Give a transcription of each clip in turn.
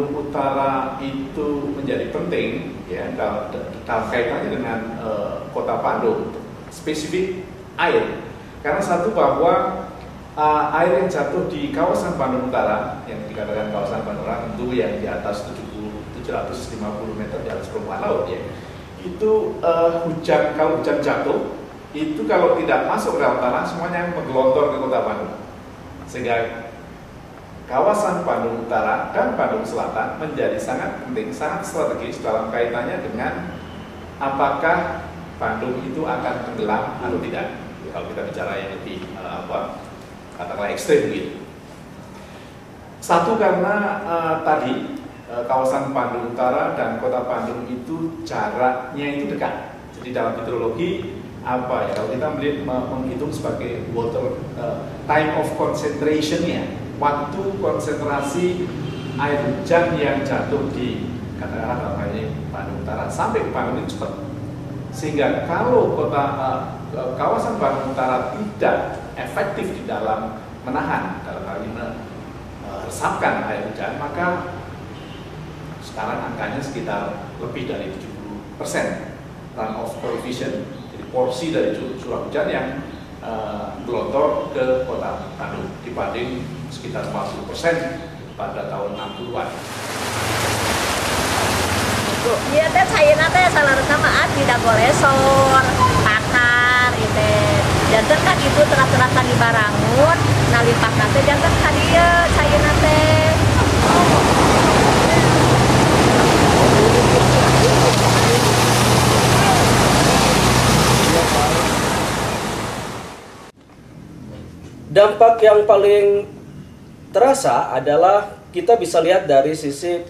Utara itu menjadi penting ya dalam kaitannya dengan Kota Bandung, spesifik air. Karena satu bahwa air yang jatuh di kawasan Bandung Utara, yang dikatakan kawasan Bandung Utara tentu yang di atas 750 meter di atas permukaan laut ya, itu kalau hujan jatuh itu kalau tidak masuk ke dalam tanah semuanya menggelontor ke Kota Bandung, sehingga kawasan Bandung Utara dan Bandung Selatan menjadi sangat penting, sangat strategis dalam kaitannya dengan apakah Bandung itu akan tenggelam atau tidak. Kalau kita bicara yang lebih katakanlah ekstrim gitu. Satu karena tadi kawasan Bandung Utara dan Kota Bandung itu jaraknya itu dekat. Jadi dalam hidrologi kalau kita menghitung sebagai water time of concentration-nya, waktu konsentrasi air hujan yang jatuh di katakanlah dalam hal ini Bandung Utara sampai ke Bandung itu cepat, sehingga kalau kawasan Bandung Utara tidak efektif di dalam menahan dalam hal ini meresapkan air hujan, maka sekarang angkanya sekitar lebih dari 70% runoff coefficient, jadi porsi dari curah hujan yang gelontor ke Kota Bandung dibanding sekitar 40% pada tahun 60-an. Iya teh cairna teh salarusna mah tidak golesor, takar itu. Janten kan itu teras-terasan di Barangun, nalipakna teh janten ka dieu cairna teh. Dampak yang paling terasa adalah kita bisa lihat dari sisi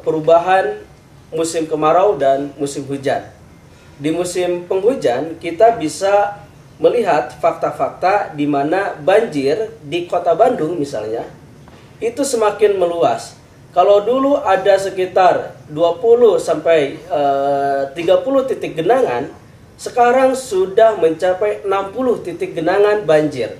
perubahan musim kemarau dan musim hujan. Di musim penghujan kita bisa melihat fakta-fakta di mana banjir di Kota Bandung misalnya itu semakin meluas. Kalau dulu ada sekitar 20 sampai 30 titik genangan, sekarang sudah mencapai 60 titik genangan banjir.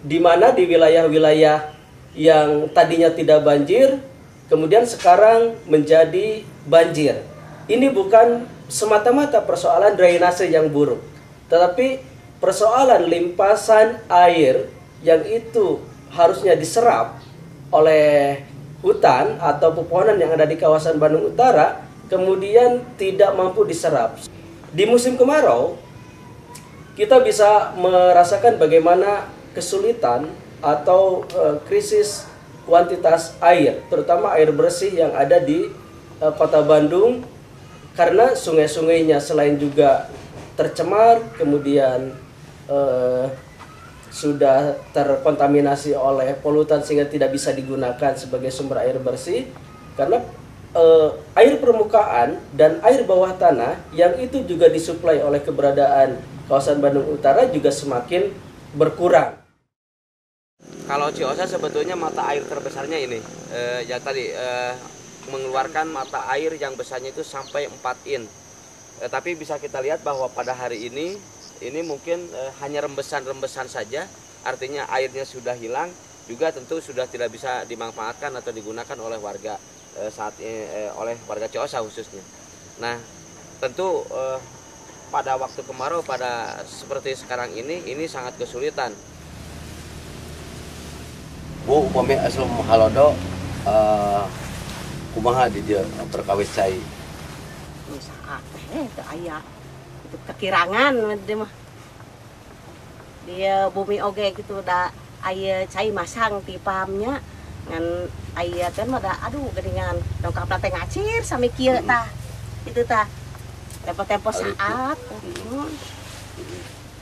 Di mana di wilayah-wilayah yang tadinya tidak banjir, kemudian sekarang menjadi banjir. Ini bukan semata-mata persoalan drainase yang buruk, tetapi persoalan limpasan air yang itu harusnya diserap oleh hutan atau pepohonan yang ada di kawasan Bandung Utara, kemudian tidak mampu diserap. Di musim kemarau, kita bisa merasakan bagaimana kesulitan atau krisis kuantitas air, terutama air bersih yang ada di Kota Bandung, karena sungai-sungainya selain juga tercemar, kemudian sudah terkontaminasi oleh polutan sehingga tidak bisa digunakan sebagai sumber air bersih, karena air permukaan dan air bawah tanah yang itu juga disuplai oleh keberadaan kawasan Bandung Utara juga semakin berkurang. Kalau Ciosa sebetulnya mata air terbesarnya ini, yang tadi mengeluarkan mata air yang besarnya itu sampai 4 in. Tapi bisa kita lihat bahwa pada hari ini mungkin hanya rembesan-rembesan saja, artinya airnya sudah hilang, juga tentu sudah tidak bisa dimanfaatkan atau digunakan oleh warga oleh warga Ciosa khususnya. Nah, tentu pada waktu kemarau pada seperti sekarang ini sangat kesulitan. Bu, upami aslum halodo kumaha di dia perkawis cai. Saat itu aya itu kekirangan dia mah. Dia bumi oge gitu da aya cai masang ti pamnya ngan aya kan mah da aduh geuningan dongkapna teh ngacir sami kieu tah. Itu tah. Tempo-tempo saat.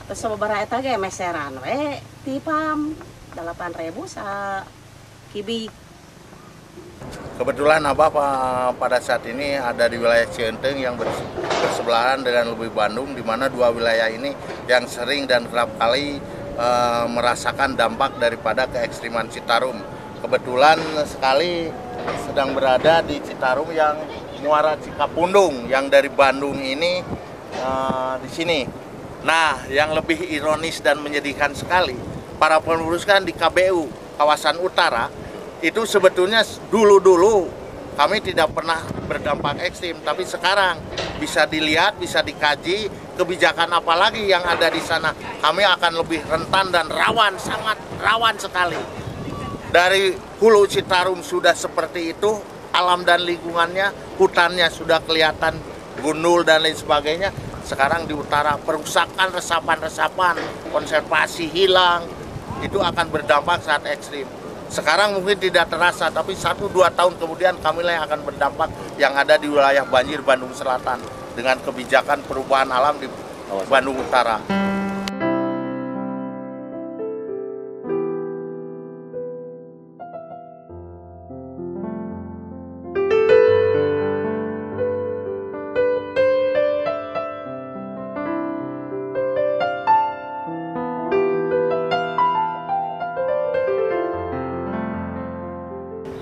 Terus sababaraha eta ge meseran we ti pam. 8.000 sa kibik. Kebetulan Abah pada saat ini ada di wilayah Cienteng yang bersebelahan dengan Lubuk Bandung, di mana dua wilayah ini yang sering dan kerap kali merasakan dampak daripada keekstriman Citarum. Kebetulan sekali sedang berada di Citarum yang Muara Cikapundung yang dari Bandung ini di sini. Nah, yang lebih ironis dan menyedihkan sekali, para pengurus kan di KBU kawasan utara itu sebetulnya dulu-dulu kami tidak pernah berdampak ekstrim, tapi sekarang bisa dilihat, bisa dikaji kebijakan apa lagi yang ada di sana. Kami akan lebih rentan dan rawan, sangat rawan sekali. Dari Hulu Citarum sudah seperti itu, alam dan lingkungannya, hutannya sudah kelihatan gundul dan lain sebagainya. Sekarang di utara perusakan resapan-resapan, konservasi hilang, itu akan berdampak saat ekstrim. Sekarang mungkin tidak terasa, tapi 1-2 tahun kemudian kamilah yang akan berdampak yang ada di wilayah banjir Bandung Selatan dengan kebijakan perubahan alam di Bandung Utara.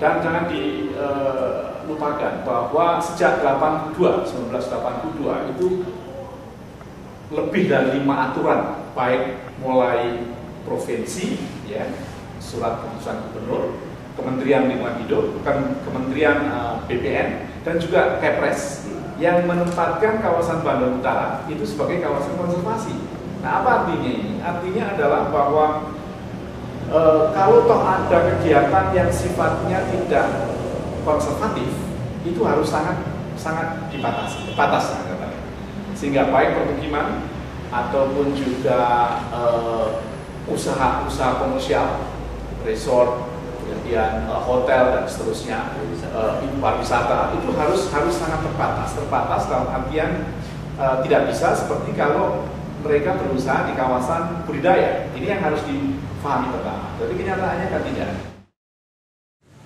Dan jangan dilupakan bahwa sejak 1982 itu lebih dari 5 aturan, baik mulai provinsi, ya, surat keputusan gubernur, Kementerian Lingkungan Hidup, Kementerian BPN, dan juga Kepres yang menempatkan kawasan Bandung Utara itu sebagai kawasan konservasi. Nah, apa artinya ini? Artinya adalah bahwa kalau toh ada kegiatan yang sifatnya tidak konservatif, itu harus sangat dibatasi, sehingga baik permukiman ataupun juga usaha komersial, resort, kemudian hotel dan seterusnya, pariwisata itu harus sangat terbatas dalam artian tidak bisa seperti kalau mereka berusaha di kawasan budidaya. Ini yang harus difahami pertama. Jadi kenyataannya kan tidak.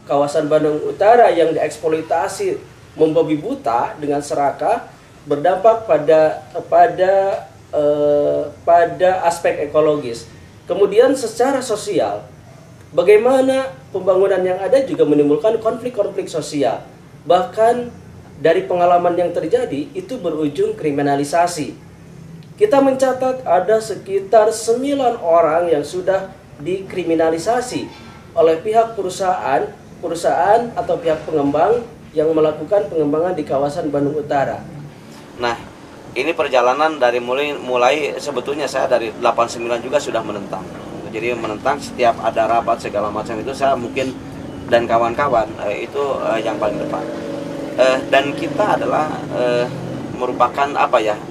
Kawasan Bandung Utara yang dieksploitasi membabi buta dengan serakah berdampak pada aspek ekologis. Kemudian secara sosial, bagaimana pembangunan yang ada juga menimbulkan konflik-konflik sosial. Bahkan dari pengalaman yang terjadi itu berujung kriminalisasi. Kita mencatat ada sekitar 9 orang yang sudah dikriminalisasi oleh pihak perusahaan atau pihak pengembang yang melakukan pengembangan di kawasan Bandung Utara. Nah, ini perjalanan dari mulai sebetulnya saya dari 89 juga sudah menentang. Jadi menentang setiap ada rapat segala macam itu saya mungkin dan kawan-kawan itu yang paling depan. Dan kita adalah merupakan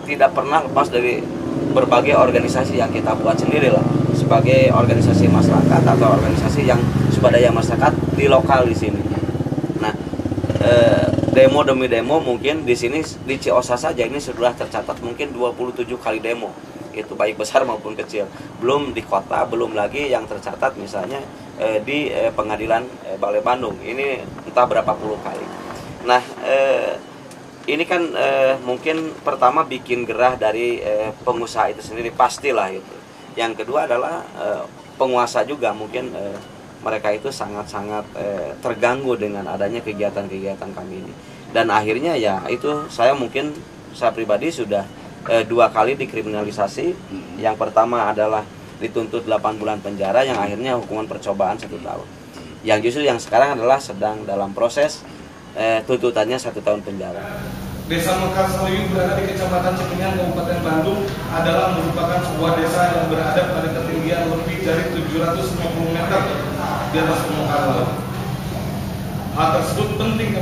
tidak pernah lepas dari berbagai organisasi yang kita buat sendiri lah, sebagai organisasi masyarakat atau organisasi yang swadaya masyarakat di lokal di sini. Nah, demo demi demo mungkin di sini di Ciosa saja ini sudah tercatat mungkin 27 kali demo, itu baik besar maupun kecil. Belum di kota, belum lagi yang tercatat misalnya di pengadilan Balai Bandung ini entah berapa puluh kali. Nah, ini kan mungkin pertama bikin gerah dari pengusaha itu sendiri, pastilah itu. Yang kedua adalah penguasa juga mungkin mereka itu sangat-sangat terganggu dengan adanya kegiatan-kegiatan kami ini. Dan akhirnya ya itu saya pribadi sudah 2 kali dikriminalisasi. Yang pertama adalah dituntut 8 bulan penjara, yang akhirnya hukuman percobaan 1 tahun. Yang justru yang sekarang adalah sedang dalam proses tuntutannya 1 tahun penjara. Desa Mekarsari berada di Kecamatan Cipinang, Kabupaten Bandung adalah merupakan sebuah desa yang berada pada ketinggian lebih dari 750 meter di atas permukaan laut. Hal tersebut penting